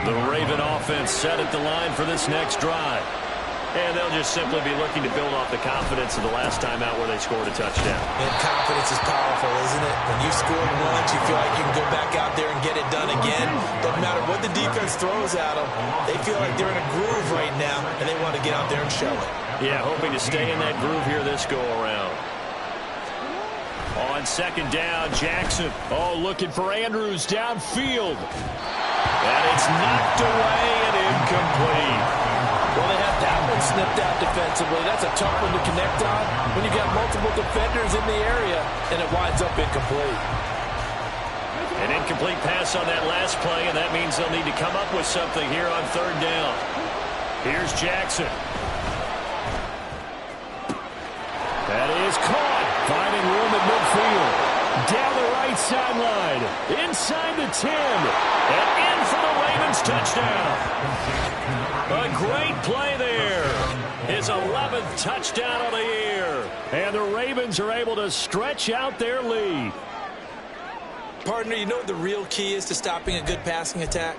The Raven offense set at the line for this next drive. And they'll just simply be looking to build off the confidence of the last time out where they scored a touchdown. And confidence is powerful, isn't it? When you've scored once, you feel like you can go back out there and get it done again. Doesn't matter what the defense throws at them. They feel like they're in a groove right now, and they want to get out there and show it. Yeah, hoping to stay in that groove here this go-around. On second down, Jackson. Oh, looking for Andrews downfield. And it's knocked away and incomplete. Well, they have that one snipped out defensively. That's a tough one to connect on when you got multiple defenders in the area, and it winds up incomplete. An incomplete pass on that last play, and that means they'll need to come up with something here on third down. Here's Jackson. That is caught. Finding room at midfield. Down the right sideline. Inside the 10. And in for the Ravens touchdown. A great play there. His 11th touchdown of the year. And the Ravens are able to stretch out their lead. Partner, you know what the real key is to stopping a good passing attack?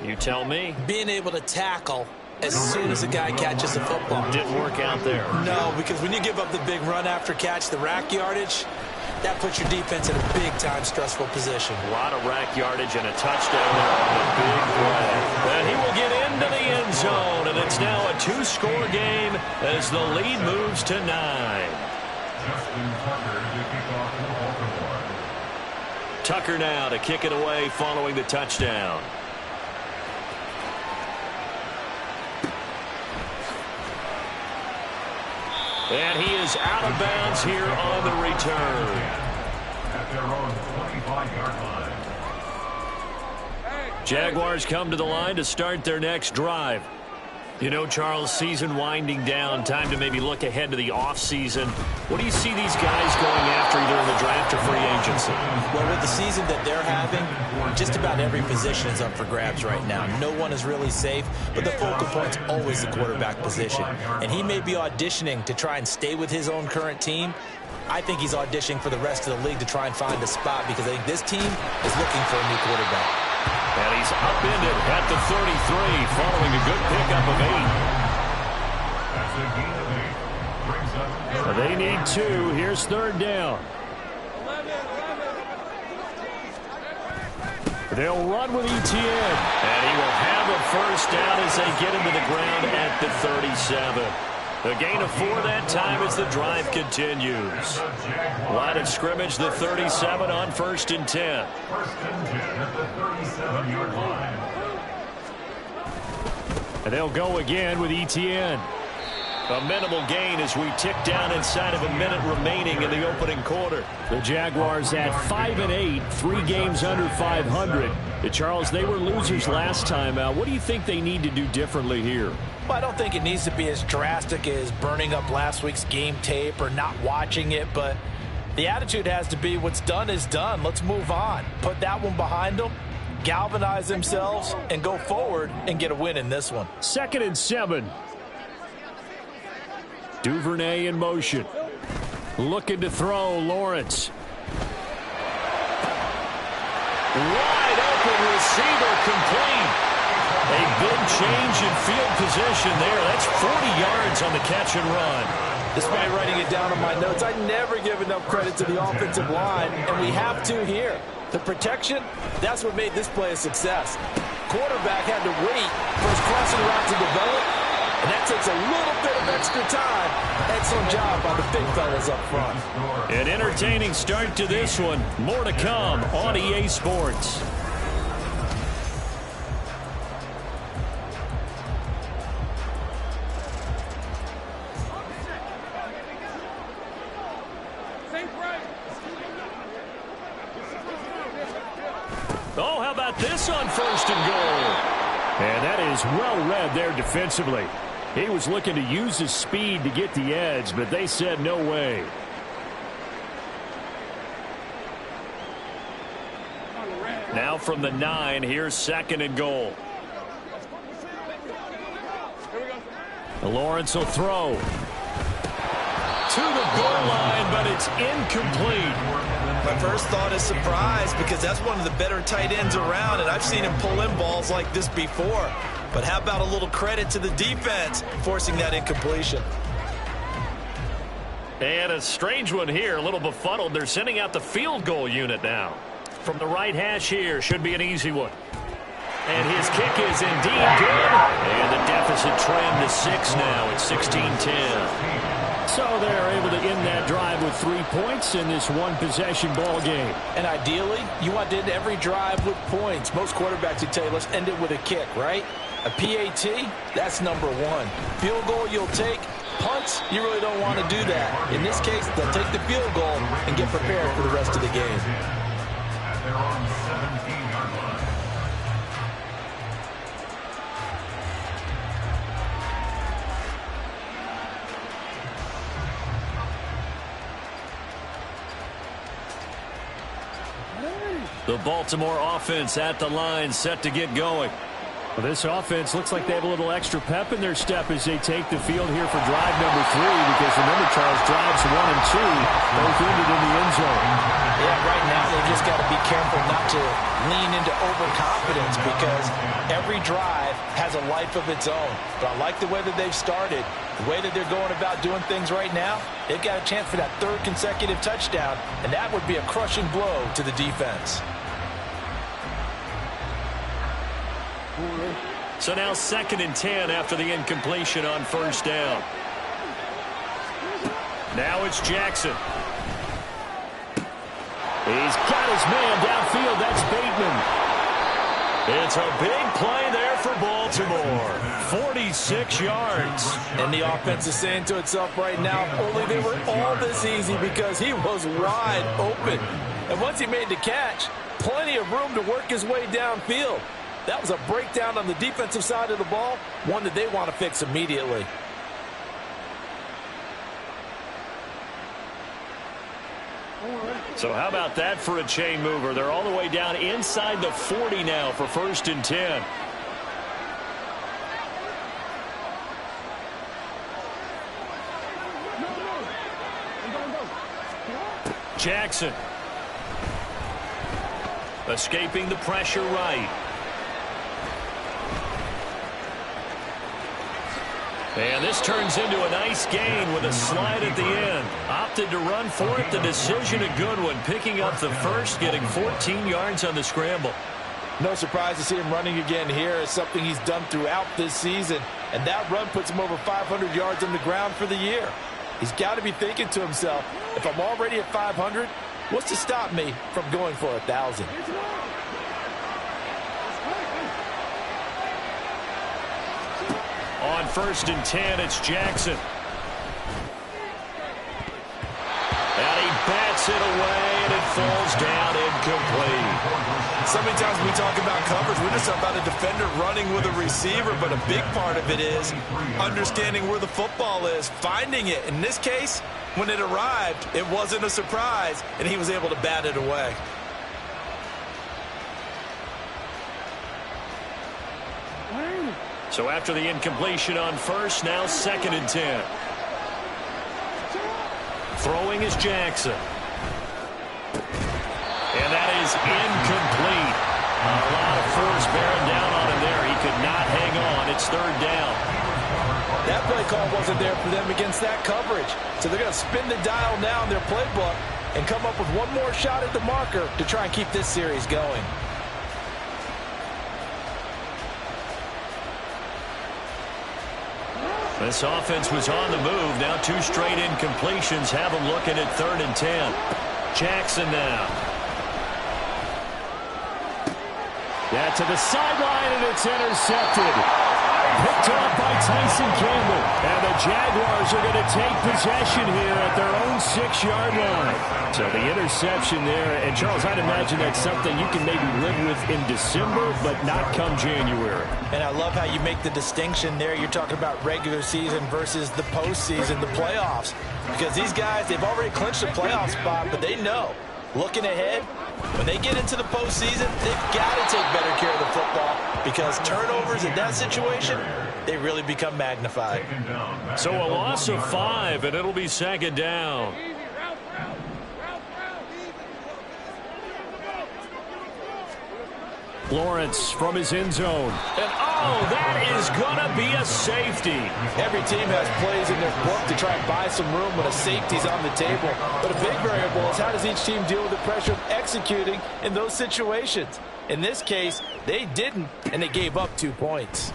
You tell me. Being able to tackle as soon as a guy catches the football. Didn't work out there. No, because when you give up the big run after catch, the rack yardage, that puts your defense in a big-time stressful position. A lot of rack yardage and a touchdown there on a big play. And he will get into the end zone, and it's now a two-score game as the lead moves to 9. Tucker now to kick it away following the touchdown. And he is out of bounds here on the return. At their own 25-yard line. Jaguars come to the line to start their next drive. You know, Charles, season winding down, time to maybe look ahead to the offseason. What do you see these guys going after either in the draft or free agency? Well, with the season that they're having, just about every position is up for grabs right now. No one is really safe, but the focal point's always the quarterback position. And he may be auditioning to try and stay with his own current team. I think he's auditioning for the rest of the league to try and find a spot because I think this team is looking for a new quarterback. And he's upended at the 33 following a good pickup of 8. They need 2. Here's third down. They'll run with Etienne. And he will have a first down as they get him to the ground at the 37. A gain of 4 that time as the drive continues. Line of scrimmage, the 37 on 1st and 10. First and 10 at the 37-yard line. And they'll go again with Etienne. A minimal gain as we tick down inside of a minute remaining in the opening quarter. The Jaguars at 5-8, 3 games under 500. Charles, they were losers last time out. What do you think they need to do differently here? Well, I don't think it needs to be as drastic as burning up last week's game tape or not watching it, but the attitude has to be what's done is done. Let's move on. Put that one behind them, galvanize themselves, and go forward and get a win in this one. 2nd and 7. Duvernay in motion. Looking to throw, Lawrence. Wide open receiver complete. A big change in field position there. That's 40 yards on the catch and run. Despite writing it down on my notes, I never give enough credit to the offensive line, and we have to here. The protection, that's what made this play a success. Quarterback had to wait for his crossing route to develop, and that takes a little bit of extra time. Excellent job by the big fellas up front. An entertaining start to this one. More to come on EA Sports. Oh, how about this on 1st and goal? And that is well read there defensively. He was looking to use his speed to get the edge, but they said no way. Now from the 9, here's 2nd and goal. Lawrence will throw. To the goal line, but it's incomplete. My first thought is surprise because that's one of the better tight ends around, and I've seen him pull in balls like this before. But how about a little credit to the defense forcing that incompletion? And a strange one here, a little befuddled. They're sending out the field goal unit now. From the right hash here, should be an easy one. And his kick is indeed good. And the deficit trimmed to 6 now at 16-10. So they're able to end that drive with 3 points in this one-possession ball game. And ideally, you want to end every drive with points. Most quarterbacks would tell you, let's end it with a kick, right? A PAT, that's number 1. Field goal you'll take. Punts, you really don't want to do that. In this case, they'll take the field goal and get prepared for the rest of the game. The Baltimore offense at the line, set to get going. Well, this offense looks like they have a little extra pep in their step as they take the field here for drive number 3, because remember, Charles, drives 1 and 2 both ended in the end zone. Yeah, right now they've just got to be careful not to lean into overconfidence because every drive has a life of its own. But I like the way that they've started, the way that they're going about doing things right now. They've got a chance for that 3rd consecutive touchdown, and that would be a crushing blow to the defense. So now 2nd and 10 after the incompletion on 1st down. Now it's Jackson. He's got his man downfield. That's Bateman. It's a big play there for Baltimore. 46 yards. And the offense is saying to itself right now, if only they were all this easy, because he was wide open. And once he made the catch, plenty of room to work his way downfield. That was a breakdown on the defensive side of the ball, one that they want to fix immediately. So how about that for a chain mover? They're all the way down inside the 40 now for 1st and 10. Jackson. Escaping the pressure right. And this turns into a nice gain with a slide at the end. Opted to run for it. The decision a good one. Picking up the first, getting 14 yards on the scramble. No surprise to see him running again here. It's something he's done throughout this season. And that run puts him over 500 yards on the ground for the year. He's got to be thinking to himself, if I'm already at 500, what's to stop me from going for 1,000? On 1st and 10, it's Jackson. And he bats it away, and it falls down incomplete. So many times when we talk about coverage, we're just about a defender running with a receiver, but a big part of it is understanding where the football is, finding it. In this case, when it arrived, it wasn't a surprise, and he was able to bat it away. So after the incompletion on 1st, now 2nd and 10. Throwing is Jackson. And that is incomplete. A lot of force bearing down on him there. He could not hang on. It's 3rd down. That play call wasn't there for them against that coverage. So they're going to spin the dial now in their playbook and come up with one more shot at the marker to try and keep this series going. This offense was on the move. Now 2 straight incompletions have them looking at 3rd and 10. Jackson now. Yeah, to the sideline, and it's intercepted. Picked off by Tyson Campbell. And the Jaguars are going to take possession here at their own 6-yard line. So the interception there. And, Charles, I'd imagine that's something you can maybe live with in December, but not come January. And I love how you make the distinction there. You're talking about regular season versus the postseason, the playoffs. Because these guys, they've already clinched a playoff spot, but they know, looking ahead, when they get into the postseason, they've got to take better care of the football, because turnovers in that situation, they really become magnified. So a loss of 5, and it'll be 2nd down. Lawrence from his end zone. And oh, that is going to be a safety. Every team has plays in their book to try and buy some room when a safety's on the table. But a big variable is how does each team deal with the pressure of executing in those situations. In this case, they didn't, and they gave up 2 points.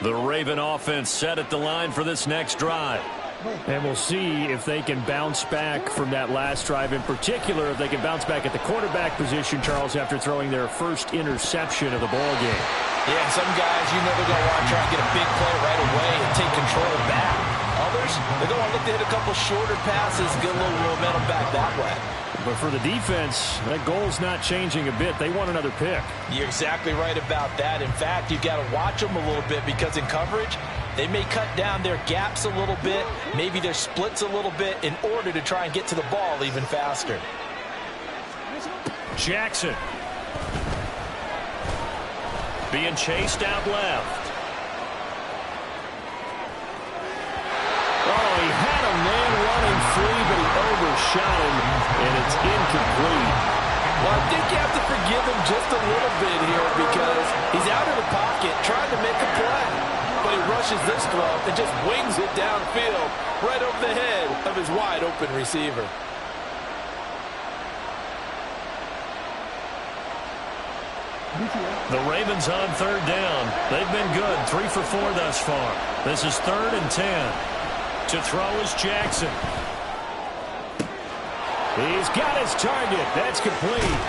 The Raven offense set at the line for this next drive. And we'll see if they can bounce back from that last drive. In particular, if they can bounce back at the quarterback position, Charles, after throwing their first interception of the ball game. Yeah, some guys, you know they're going to want to try and get a big play right away and take control back. Others, they're going to look to hit a couple shorter passes, get a little momentum back that way. But for the defense, that goal's not changing a bit. They want another pick. You're exactly right about that. In fact, you've got to watch them a little bit because in coverage, they may cut down their gaps a little bit, maybe their splits a little bit in order to try and get to the ball even faster. Jackson. Being chased out left. Oh, he had a man running free, but he overshot him, and it's incomplete. Well, I think you have to forgive him just a little bit here because he's out of the pocket trying to make a play. But he rushes this throw and just wings it downfield right over the head of his wide-open receiver. The Ravens on third down. They've been good, 3 for 4 thus far. This is 3rd and 10. To throw is Jackson. He's got his target. That's complete.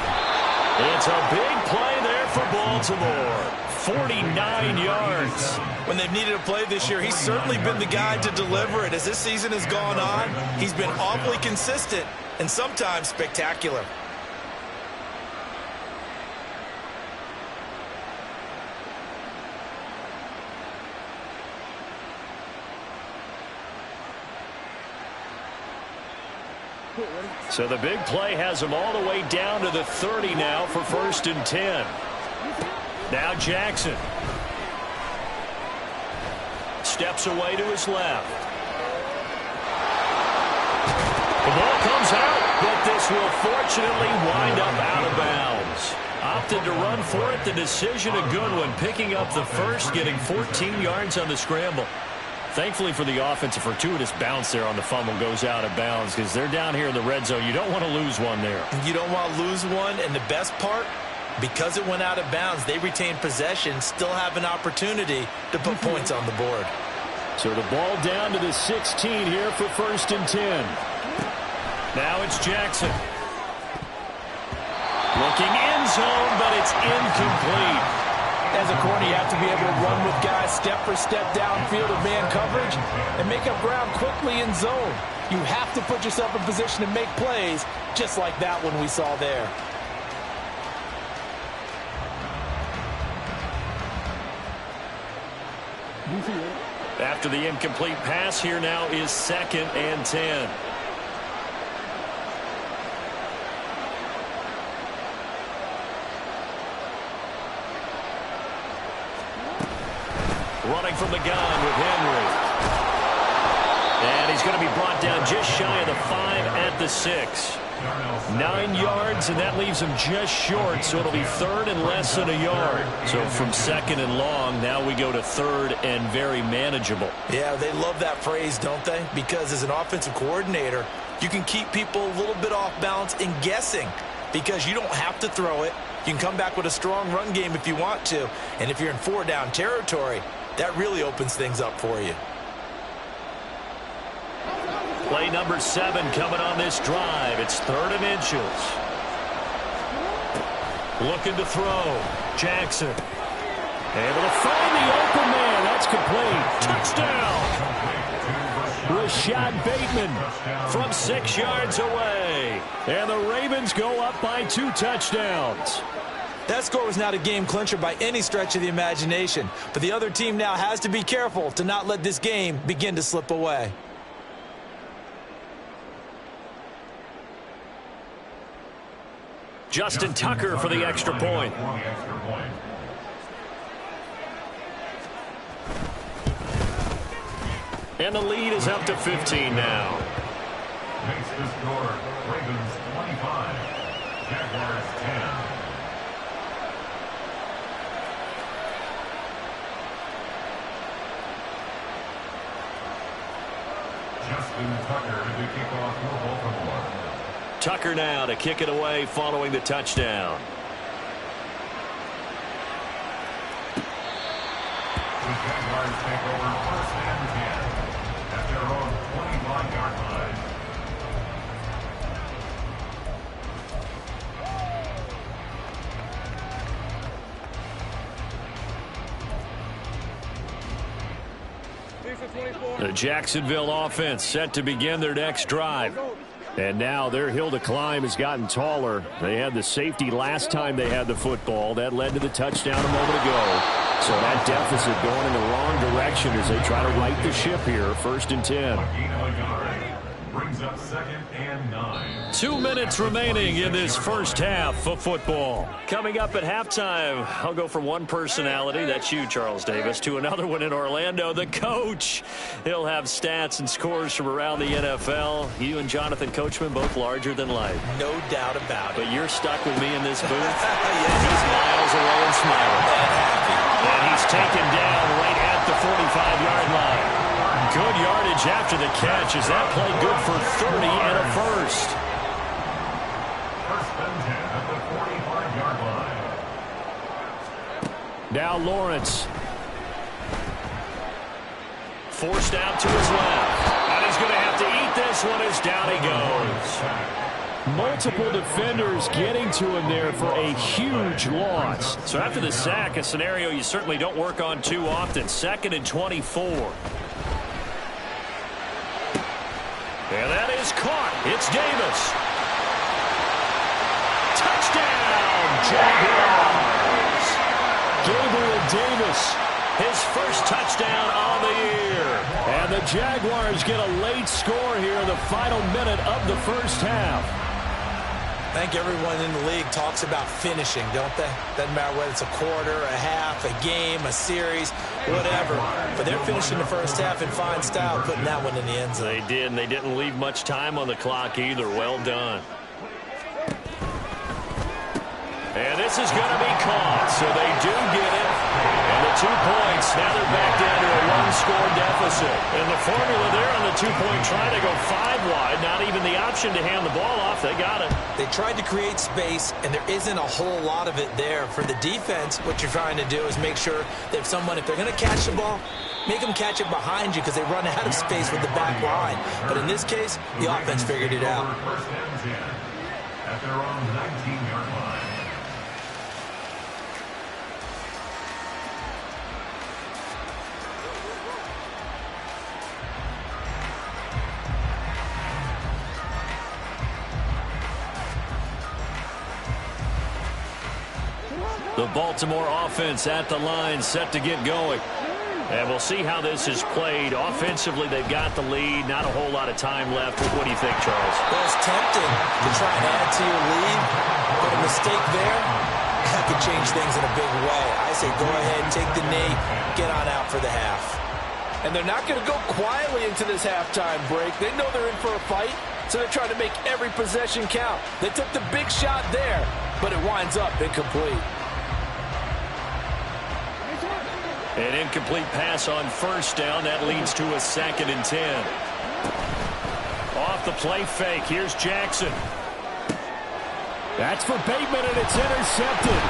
It's a big play there for Baltimore. 49 yards. When they've needed a play this year, he's certainly been the guy to deliver it. As this season has gone on, he's been awfully consistent and sometimes spectacular. So the big play has him all the way down to the 30 now for 1st and 10. Now Jackson. Steps away to his left. The ball comes out, but this will fortunately wind up out of bounds. Opted to run for it. The decision a good one. Picking up the first, getting 14 yards on the scramble. Thankfully for the offense, a fortuitous bounce there on the fumble goes out of bounds because they're down here in the red zone. You don't want to lose one there. You don't want to lose one, and the best part, because it went out of bounds, they retain possession, still have an opportunity to put points on the board. So the ball down to the 16 here for 1st and 10. Now it's Jackson. Looking end zone, but it's incomplete. As a corner, you have to be able to run with guys step for step downfield of man coverage and make up ground quickly in zone. You have to put yourself in position to make plays just like that one we saw there. After the incomplete pass, here now is 2nd and 10. Running from the gun with Henry. And he's going to be brought down just shy of the 5 at the 6. 9 yards, and that leaves him just short, so it'll be 3rd and less than a yard. So from 2nd and long, now we go to 3rd and very manageable. Yeah, they love that phrase, don't they? Because as an offensive coordinator, you can keep people a little bit off balance and guessing because you don't have to throw it. You can come back with a strong run game if you want to. And if you're in 4-down territory, that really opens things up for you. Play number 7 coming on this drive. It's 3rd and inches. Looking to throw. Jackson. Able to find the open man. That's complete. Touchdown. Rashad Bateman from 6 yards away. And the Ravens go up by 2 touchdowns. That score was not a game clincher by any stretch of the imagination, but the other team now has to be careful to not let this game begin to slip away. Justin Tucker for the extra point. And the lead is up to 15 now. Makes the score Ravens 25, Jaguars 10. Justin Tucker to kick off for Baltimore. Tucker now to kick it away following the touchdown. The Jaguars take over 1st and 10 at their own 25-yard line. The Jacksonville offense set to begin their next drive. And now their hill to climb has gotten taller. They had the safety last time they had the football. That led to the touchdown a moment ago. So that deficit going in the wrong direction as they try to right the ship here. 1st and 10. Brings up 2nd and 9. 2 minutes remaining in this first half of football. Coming up at halftime, I'll go from one personality, that's you, Charles Davis, to another one in Orlando, the coach. He'll have stats and scores from around the NFL. You and Jonathan Coachman, both larger than life. No doubt about it. But you're stuck with me in this booth. Yeah, he's miles away and smiling. And he's taken down right at the 45-yard line. Good yardage after the catch as that play good for 30 and a first. 1st and 10 at the 45-yard line. Now Lawrence. Forced out to his left. And he's going to have to eat this one as down he goes. Multiple defenders getting to him there for a huge loss. So after the sack, a scenario you certainly don't work on too often. 2nd and 24. And that is caught. It's Davis. Touchdown, Jaguars. Gabriel Davis, his first touchdown on the year. And the Jaguars get a late score here in the final minute of the first half. I think everyone in the league talks about finishing, don't they? Doesn't matter whether it's a quarter, a half, a game, a series, whatever. But they're finishing the first half in fine style, putting that one in the end zone. They did, and they didn't leave much time on the clock either. Well done. And this is going to be caught, so they do get it. And the 2 points, now they're back down to a one-score deficit. And the formula there on the 2-point try to go 5 wide, not even the option to hand the ball off. They got it. They tried to create space, and there isn't a whole lot of it there. For the defense, what you're trying to do is make sure that if they're going to catch the ball, make them catch it behind you because they run out of space with the back line. But in this case, the offense figured it out. 1st and 10 at their own 19-yard line. The Baltimore offense at the line, set to get going. And we'll see how this is played. Offensively, they've got the lead. Not a whole lot of time left. What do you think, Charles? Well, it's tempting to try and add to your lead, but a mistake there, that could change things in a big way. I say go ahead, take the knee, get on out for the half. And they're not going to go quietly into this halftime break. They know they're in for a fight, so they're trying to make every possession count. They took the big shot there, but it winds up incomplete. An incomplete pass on 1st down. That leads to a 2nd and 10. Off the play fake. Here's Jackson. That's for Bateman, and it's intercepted.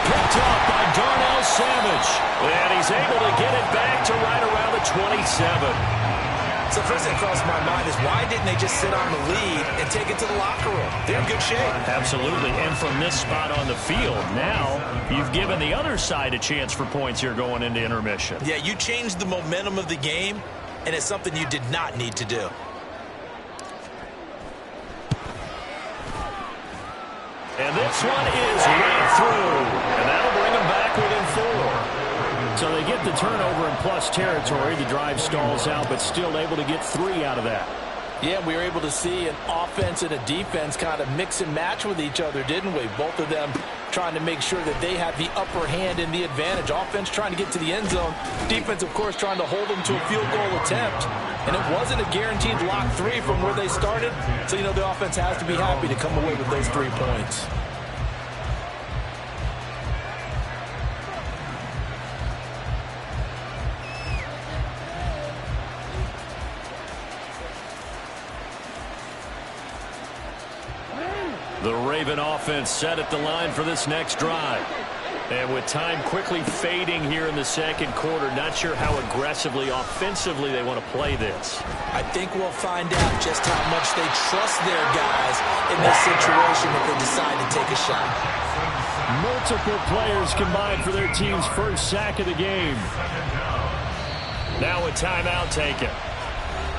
Picked up by Darnell Savage. And he's able to get it back to right around the 27. So first thing crossed my mind is why didn't they just sit on the lead and take it to the locker room? They're in good shape. Absolutely. And from this spot on the field, now you've given the other side a chance for points here going into intermission. Yeah, you changed the momentum of the game, and it's something you did not need to do. And this one is ran through, and that'll bring them back within 4. So they get the turnover in plus territory. The drive stalls out, but still able to get 3 out of that. Yeah, we were able to see an offense and a defense kind of mix and match with each other, didn't we? Both of them trying to make sure that they have the upper hand and the advantage. Offense trying to get to the end zone. Defense, of course, trying to hold them to a field goal attempt. And it wasn't a guaranteed lock 3 from where they started. So, you know, the offense has to be happy to come away with those 3 points. The Raven offense set at the line for this next drive. And with time quickly fading here in the second quarter, not sure how aggressively, offensively they want to play this. I think we'll find out just how much they trust their guys in this situation if they decide to take a shot. Multiple players combined for their team's first sack of the game. Now a timeout taken.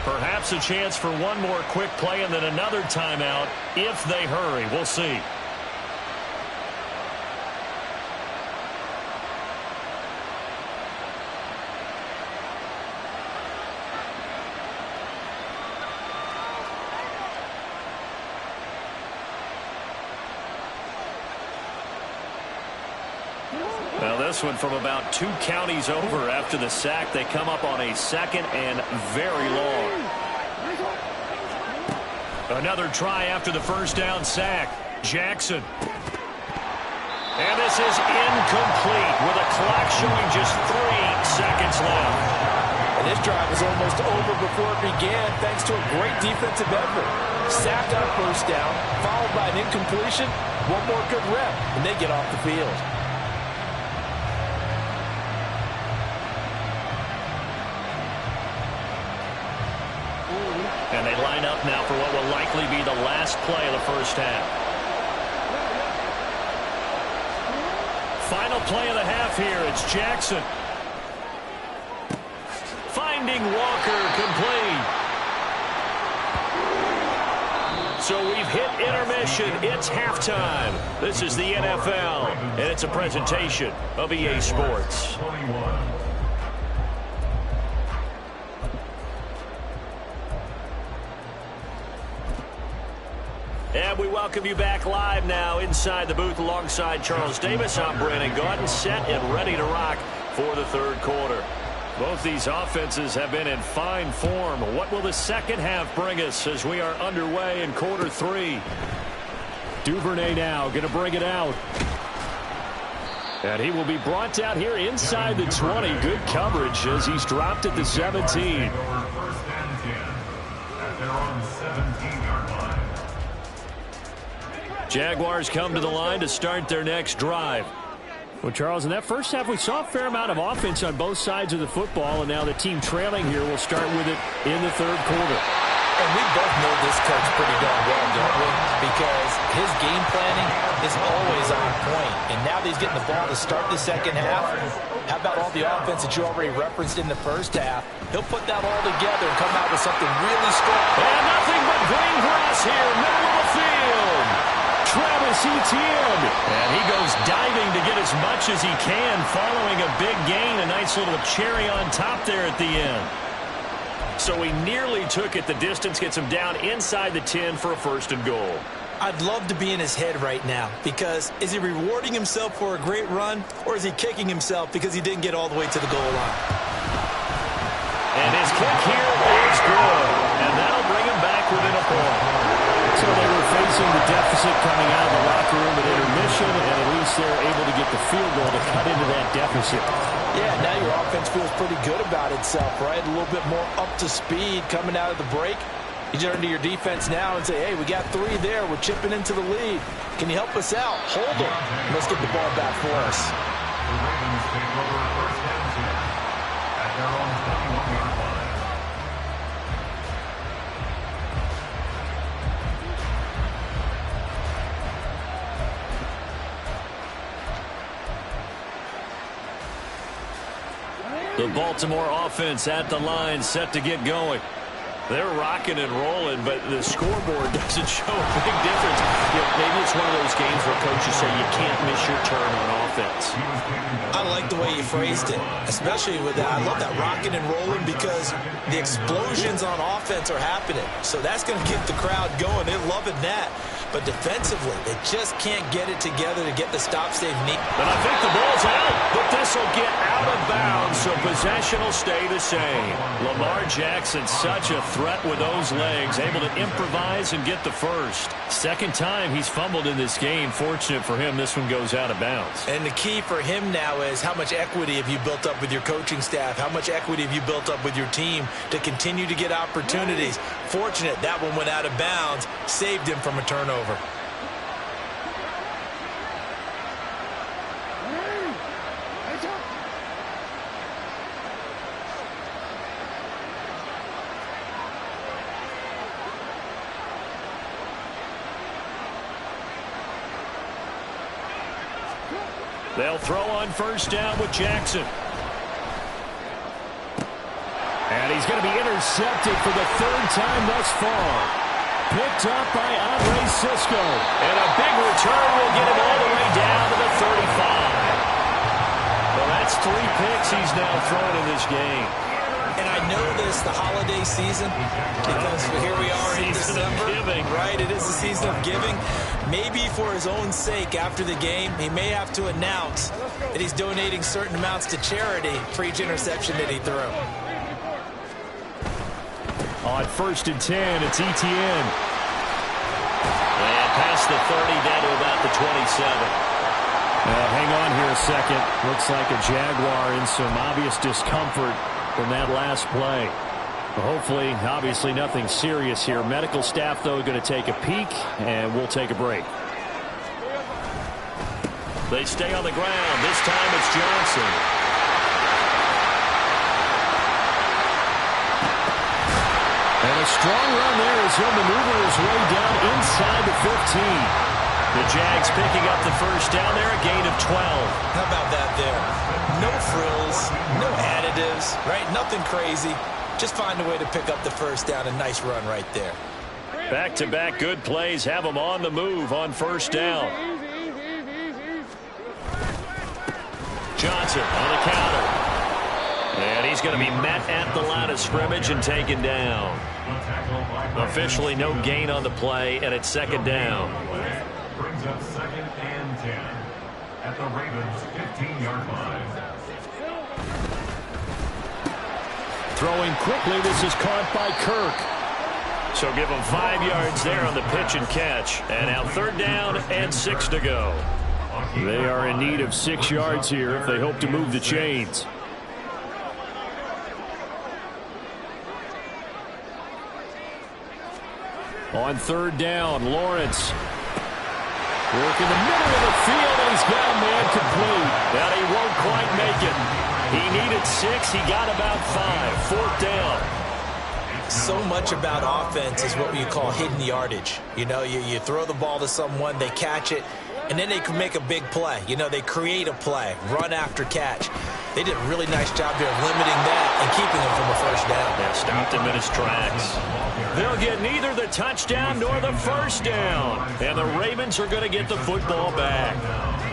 Perhaps a chance for one more quick play and then another timeout if they hurry. We'll see. Well, this one from about 2 counties over after the sack. They come up on a second and very long. Another try after the first down sack. Jackson. And this is incomplete with a clock showing just 3 seconds left. And this drive is almost over before it began thanks to a great defensive effort. Sacked on first down, followed by an incompletion. One more good rep, and they get off the field. And they line up now for what will likely be the last play of the first half. Final play of the half here. It's Jackson. Finding Walker, complete. So we've hit intermission. It's halftime. This is the NFL, and it's a presentation of EA Sports. And we welcome you back live now inside the booth alongside Charles Davis. I'm Brandon Gaudin, set and ready to rock for the third quarter. Both these offenses have been in fine form. What will the second half bring us as we are underway in quarter 3? Duvernay now going to bring it out. And he will be brought down here inside the 20. Good coverage as he's dropped at the 17. Jaguars come to the line to start their next drive. Well, Charles, in that first half, we saw a fair amount of offense on both sides of the football, and now the team trailing here will start with it in the third quarter. And we both know this coach pretty darn well, don't we? Because his game planning is always on point. And now that he's getting the ball to start the second half, how about all the offense that you already referenced in the first half? He'll put that all together and come out with something really strong. And nothing but green grass here, middle of the field. Travis Etienne. And he goes diving to get as much as he can following a big gain. A nice little cherry on top there at the end. So he nearly took it the distance, gets him down inside the 10 for a first and goal. I'd love to be in his head right now because is he rewarding himself for a great run or is he kicking himself because he didn't get all the way to the goal line? And his kick here is good. And that'll bring him back within a point. So they were facing the deficit coming out of the locker room at intermission, and at least they're able to get the field goal to cut into that deficit. Yeah, now your offense feels pretty good about itself, right? A little bit more up to speed coming out of the break. You turn to your defense now and say, hey, we got 3 there. We're chipping into the lead. Can you help us out? Hold them. Let's get the ball back for us. The Ravens take over first and 10 at their own 21-yard line. The Baltimore offense at the line, set to get going. They're rocking and rolling, but the scoreboard doesn't show a big difference. Maybe it's one of those games where coaches say you can't miss your turn on offense. I like the way you phrased it, especially with that. I love that rocking and rolling because the explosions on offense are happening. So that's going to get the crowd going. They're loving that. But defensively, they just can't get it together to get the stops they need. And I think the ball's out, but this will get out of bounds, so possession will stay the same. Lamar Jackson, such a threat with those legs, able to improvise and get the first. Second time he's fumbled in this game. Fortunate for him, this one goes out of bounds. And the key for him now is how much equity have you built up with your coaching staff? How much equity have you built up with your team to continue to get opportunities? Fortunate that one went out of bounds, saved him from a turnover. They'll throw on first down with Jackson. And he's going to be intercepted for the third time thus far. Picked up by Andre Cisco. And a big return will get him all the way down to the 35. Well, that's 3 picks he's now thrown in this game. And I know this, the holiday season, because here we are in December. Right, it is the season of giving. Maybe for his own sake, after the game, he may have to announce that he's donating certain amounts to charity for each interception that he threw. On 1st and 10, it's Etienne. And past the 30, down to about the 27. Hang on here a second. Looks like a Jaguar in some obvious discomfort from that last play. Hopefully, obviously nothing serious here. Medical staff, though, going to take a peek, and we'll take a break. They stay on the ground. This time it's Johnson. And a strong run there as he'll maneuver his way down inside the 15. The Jags picking up the first down there, a gain of 12. How about that there? No frills, no additives, right? Nothing crazy. Just find a way to pick up the first down. A nice run right there. Back-to-back good plays have them on the move on first down. Johnson on the counter. And he's going to be met at the line of scrimmage and taken down. Officially no gain on the play, and it's second down. Brings up 2nd and 10 at the Ravens' 15-yard line. Throwing quickly, this is caught by Kirk. So give him 5 yards there on the pitch and catch. And now 3rd down and 6 to go. They are in need of 6 yards here if they hope to move the chains. On 3rd down, Lawrence. Work in the middle of the field, and he's got a man complete. But he won't quite make it. He needed 6. He got about 5. 4th down. So much about offense is what you call hidden yardage. You know, you throw the ball to someone, they catch it, and then they can make a big play. You know, they create a play, run after catch. They did a really nice job there of limiting that and keeping him from a first down. Yeah, stopped him in his tracks. They'll get neither the touchdown nor the first down. And the Ravens are going to get the football back.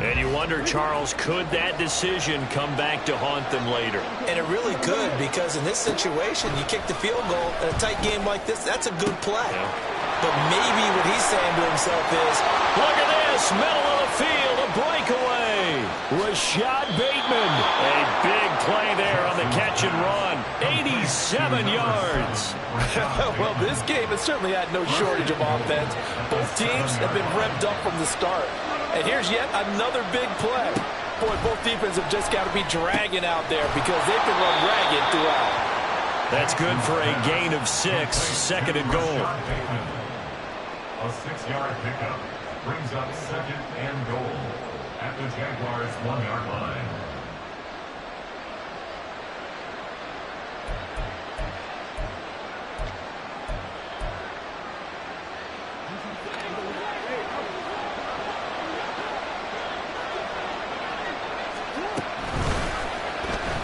And you wonder, Charles, could that decision come back to haunt them later? And it really could, because in this situation, you kick the field goal in a tight game like this, that's a good play. Yeah. But maybe what he's saying to himself is, look at this, middle of the field, a breakaway. Rashad Bateman, a big play there on the catch and run. 87 yards. Well, this game has certainly had no shortage of offense. Both teams have been revved up from the start. And here's yet another big play. Boy, both defenses have just got to be dragging out there because they've been run ragged throughout. That's good for a gain of 6, 2nd and goal. A 6-yard pickup brings up 2nd and goal at the Jaguars' 1-yard line.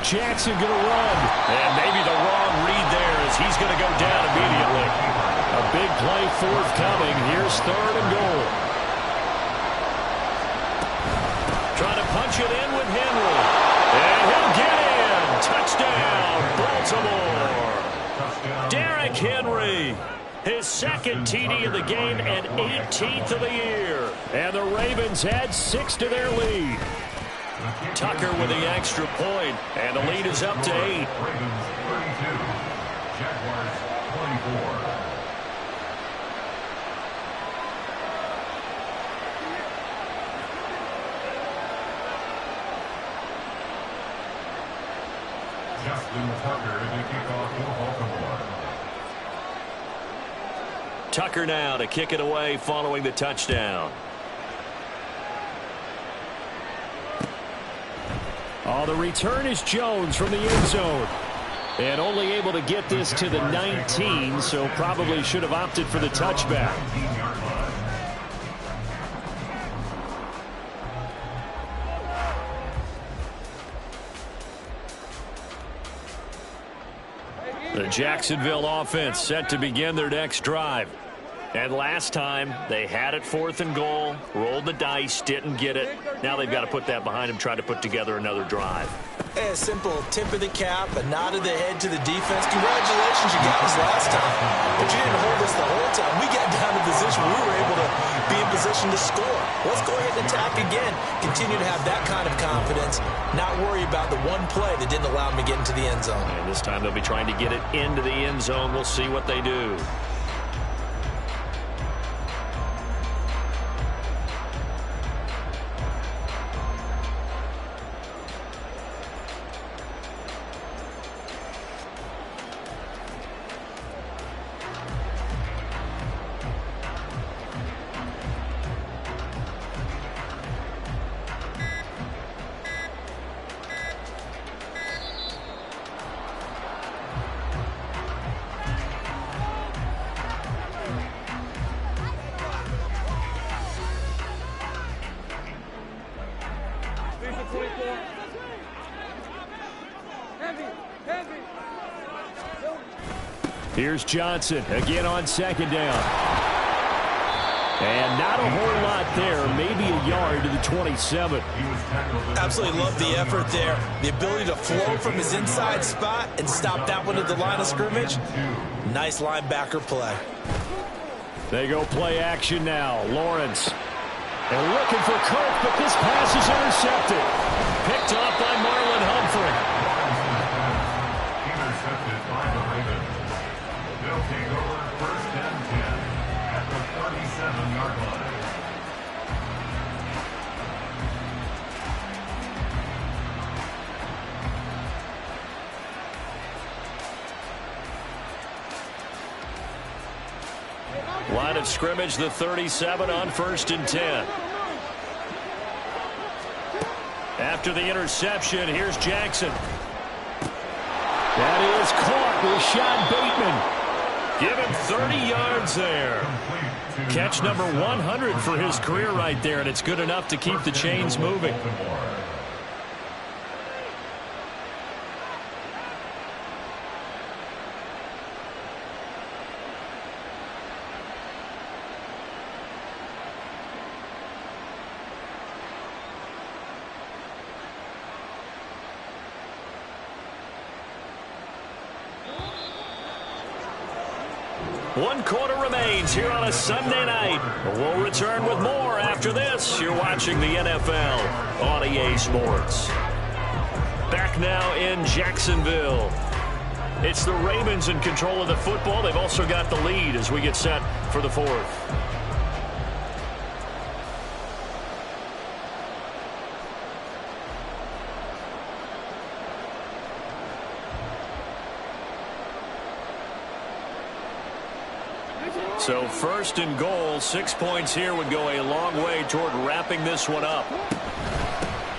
Jackson going to run. And maybe the wrong read there as he's going to go down immediately. A big play forthcoming. Here's 3rd and goal. Trying to punch it in with Henry. And he'll get in. Touchdown, Baltimore. Derrick Henry. His 2nd TD of the game and 18th of the year. And the Ravens had 6 to their lead. Tucker with the extra point, and the lead is up to 8. Ravens 32, Jaguars 24. Justin Tucker to kick off for Baltimore. Tucker now to kick it away following the touchdown. Oh, the return is Jones from the end zone. And only able to get this to the 19, so probably should have opted for the touchback. The Jacksonville offense set to begin their next drive. And last time, they had it 4th and goal, rolled the dice, didn't get it. Now they've got to put that behind them, try to put together another drive. A simple tip of the cap, a nod of the head to the defense. Congratulations, you got us last time. But you didn't hold us the whole time. We got down to the position we were able to be in position to score. Let's go ahead and attack again. Continue to have that kind of confidence. Not worry about the one play that didn't allow them to get into the end zone. And this time they'll be trying to get it into the end zone. We'll see what they do. Here's Johnson again on 2nd down. And not a whole lot there, maybe a yard to the 27. Absolutely love the effort there. The ability to flow from his inside spot and stop that one at the line of scrimmage. Nice linebacker play. They go play action now. Lawrence. And looking for Kirk, but this pass is intercepted. Picked off by Marlon Humphrey. Intercepted by the Ravens. They'll take over 1st and 10 at the 37-yard line. Line of scrimmage, the 37 on 1st and 10. After the interception, here's Jackson. That is caught with Rashad Bateman. Give him 30 yards there. Catch number 100 for his career right there, and it's good enough to keep the chains moving. One quarter remains here on a Sunday night. We'll return with more after this. You're watching the NFL on EA Sports. Back now in Jacksonville. It's the Ravens in control of the football. They've also got the lead as we get set for the 4th. So 1st and goal, 6 points here would go a long way toward wrapping this one up.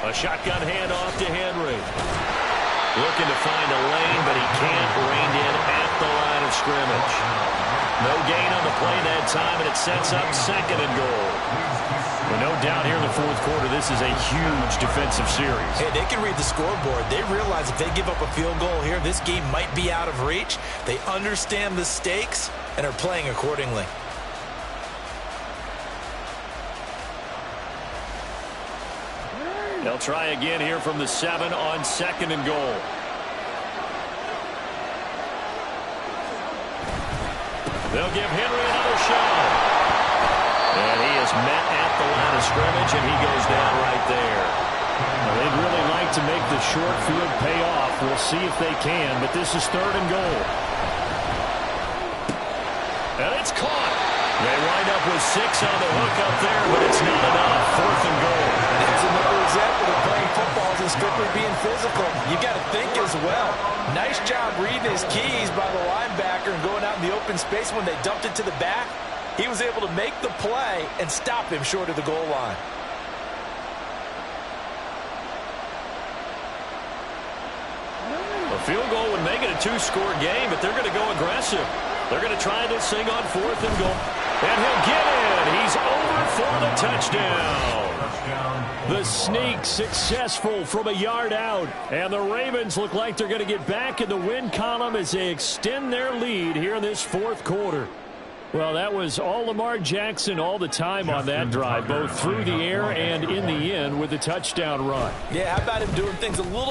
A shotgun handoff to Henry. Looking to find a lane, but he can't. Reined in at the line of scrimmage. No gain on the play that time, and it sets up 2nd and goal. Well, no doubt here in the fourth quarter, this is a huge defensive series. Hey, they can read the scoreboard. They realize if they give up a field goal here, this game might be out of reach. They understand the stakes and are playing accordingly. They'll try again here from the 7 on 2nd and goal. They'll give Henry another shot. And he is met at the line of scrimmage, and he goes down right there. Well, they'd really like to make the short field pay off. We'll see if they can, but this is 3rd and goal. And it's caught. They wind up with 6 on the hook up there, but it's not enough. 4th and goal. There's another example of playing football and strictly being physical. You got to think as well. Nice job reading his keys by the linebacker and going out in the open space when they dumped it to the back. He was able to make the play and stop him short of the goal line. A field goal would make it a 2-score game, but they're going to go aggressive. They're going to try this thing on 4th and goal. And he'll get in. He's over for the touchdown. The sneak successful from a yard out. And the Ravens look like they're going to get back in the win column as they extend their lead here in this 4th quarter. Well, that was all Lamar Jackson all the time on that drive, both through the air and in the end with the touchdown run. Yeah, how about him doing things a little